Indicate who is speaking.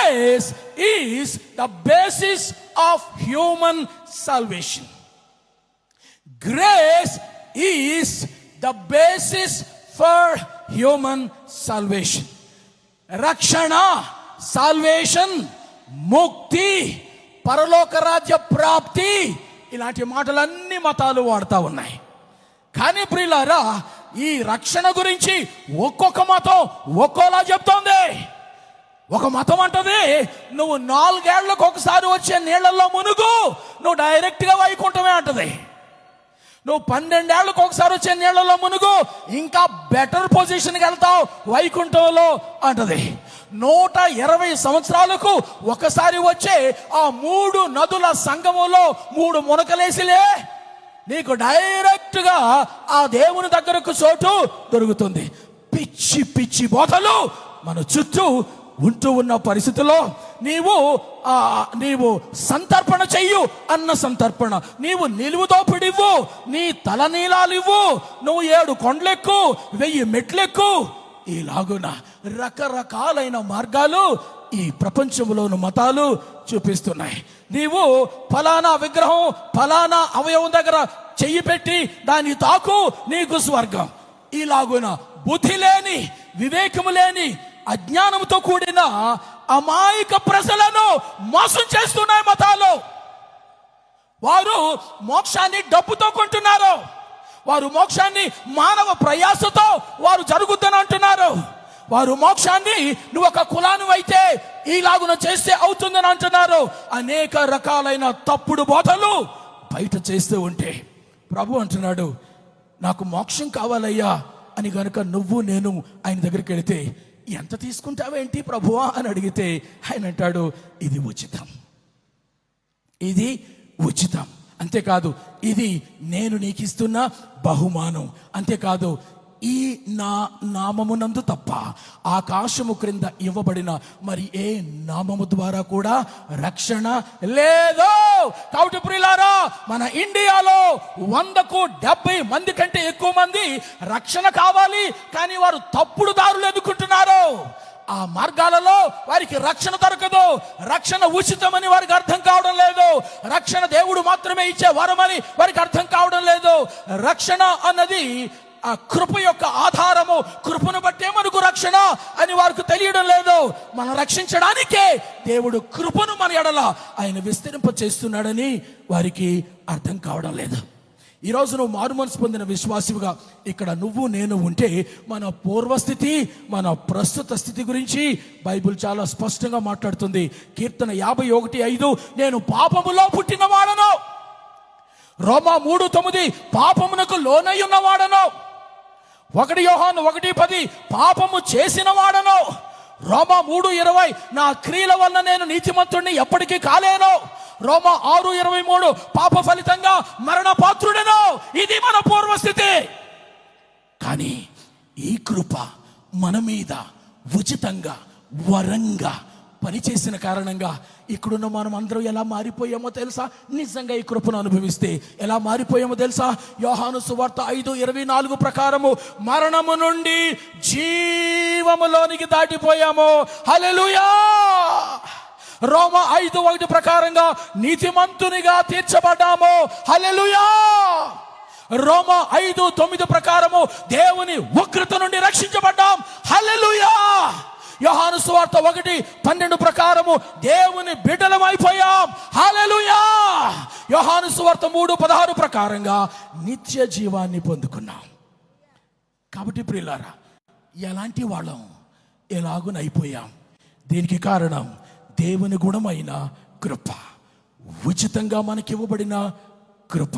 Speaker 1: Grace is the basis of human salvation. Grace is the basis for human salvation. రక్షణ, salvation, ముక్తి, పరలోక రాజ్య ప్రాప్తి, ఇలాంటి మాటలన్నీ మతాలు వాడుతూ ఉన్నాయి. కానీ ప్రియులారా, ఈ రక్షణ గురించి ఒక్కొక్క మతం ఒక్కోలా చెప్తోంది. ఒక మతం అంటది, నువ్వు 4 ఏళ్లకు ఒకసారి వచ్చే నీళ్లలో మునుగు, నువ్వు డైరెక్ట్గా వైకుంఠమే అంటది. నువ్వు 12 ఏళ్లకు ఒకసారి వచ్చే నీళ్లలో మునుగు, ఇంకా బెటర్ పొజిషన్కి వెళ్తావు వైకుంఠంలో అంటది. 120 సంవత్సరాలకు ఒకసారి వచ్చే ఆ 3 నదుల సంగమంలో 3 మునకలేసిలే, నీకు డైరెక్ట్గా ఆ దేవుని దగ్గరకు చోటు దొరుకుతుంది. పిచ్చి పిచ్చి బోధలు మన చుట్టూ ఉంటూ ఉన్న పరిస్థితుల్లో నీవు సంతర్పణ చెయ్యు అన్న సంతర్పణ, నీవు నిలువుదోపిడివ్వు, నీ తలనీలాలివ్వు, నువ్వు 7 కొండలెక్కు, 1000 మెట్లెక్కు, ఇలాగున రకరకాలైన మార్గాలు ఈ ప్రపంచంలోని మతాలు చూపిస్తున్నాయి. నీవు ఫలానా విగ్రహం, ఫలానా అవయవం దగ్గర చెయ్యి పెట్టి దాన్ని తాకు, నీకు స్వర్గం. ఇలాగున బుద్ధి లేని, వివేకము లేని, అజ్ఞానంతో కూడిన అమాయక ప్రజలను మోసం చేస్తున్నాయి మతాలు. వారు మోక్షాన్ని డబ్బుతో కొంటున్నారు. వారు మోక్షాన్ని మానవ ప్రయాసతో వారు జరుగుద్దని అంటున్నారు. వారు మోక్షాన్ని నువ్వు ఒక కులాను అయితే ఈలాగున చేస్తే అవుతుందని అంటున్నారు. అనేక రకాలైన తప్పుడు బోధలు బయట చేస్తూ ఉంటే ప్రభు అంటున్నాడు, నాకు మోక్షం కావాలయ్యా అని గనుక నువ్వు నేను ఆయన దగ్గరికి వెళితే, ఎంత తీసుకుంటావేంటి ప్రభువా అని అడిగితే ఆయన అంటాడు, ఇది ఉచితం, ఇది ఉచితం. అంతేకాదు, ఇది నేను నీకు ఇస్తున్న బహుమానం. అంతేకాదు, ఈ నా నామమునందు తప్ప ఆకాశము క్రింద ఇవ్వబడిన మరి ఏ నామము ద్వారా కూడా రక్షణ లేదు. కాబట్టి ప్రియులారా, మన ఇండియాలో 100కు 70 మంది కంటే ఎక్కువ మంది రక్షణ కావాలి, కానీ వారు తప్పుడు దారులు ఎన్నుకుంటున్నారు. ఆ మార్గాలలో వారికి రక్షణ దొరకదు. రక్షణ ఉచితమని వారికి అర్థం కావడం లేదు. రక్షణ దేవుడు మాత్రమే ఇచ్చే వరమని వారికి అర్థం కావడం లేదు. రక్షణ అన్నది ఆ కృప యొక్క ఆధారము, కృపను బట్టే మనకు రక్షణ అని వారికి తెలియడం లేదు. మనం రక్షించడానికే దేవుడు కృపను మన ఎడల ఆయన విస్తరింప చేస్తున్నాడని వారికి అర్థం కావడం లేదు. ఈరోజు నువ్వు మారు మనసు పొందిన విశ్వాసిగా ఇక్కడ నువ్వు నేను ఉంటే, మన పూర్వస్థితి, మన ప్రస్తుత స్థితి గురించి బైబిల్ చాలా స్పష్టంగా మాట్లాడుతుంది. కీర్తన 51:5, నేను పాపములో పుట్టిన వాడను. రోమా 3:9, పాపమునకు లోనై ఉన్నవాడను. 1 యోహాను 1:10, పాపము చేసిన వాడను. రోమా 3:20, నా క్రియల వల్ల నేను నీతిమంతుడిని ఎప్పటికీ కాలేను. రోమా 6:23, పాప ఫలితంగా మరణ పాత్రుడను. ఇది మన పూర్వస్థితి. కానీ ఈ కృప మన మీద ఉచితంగా, వరంగా పనిచేసిన కారణంగా ఇక్కడున్న మనం అందరం ఎలా మారిపోయామో తెలుసా? నిజంగా ఈ కృపను అనుభవిస్తే ఎలా మారిపోయామో తెలుసా? యోహాను సువార్త 5:24 ప్రకారము మరణము నుండి జీవములోనికి దాటిపోయాము. హల్లెలూయా. రోమా 5:1 ప్రకారంగా నీతిమంతునిగా తీర్చబడ్డాము. హల్లెలూయా. రోమా 5:9 ప్రకారము దేవుని ఉగ్రత నుండి రక్షించబడ్డాం. హల్లెలూయా. యోహాను సువార్త 1:12 ప్రకారము దేవుని బిడ్డలమైపోయాం. హల్లెలూయా. యోహాను సువార్త 3:16 ప్రకారంగా నిత్య జీవాన్ని పొందుకున్నాం. కాబట్టి ప్రియులారా, ఎలాంటి వాళ్ళం ఎలాగునైపోయాం? దీనికి కారణం దేవుని గుణమైన కృప, ఉచితంగా మనకివ్వబడిన కృప.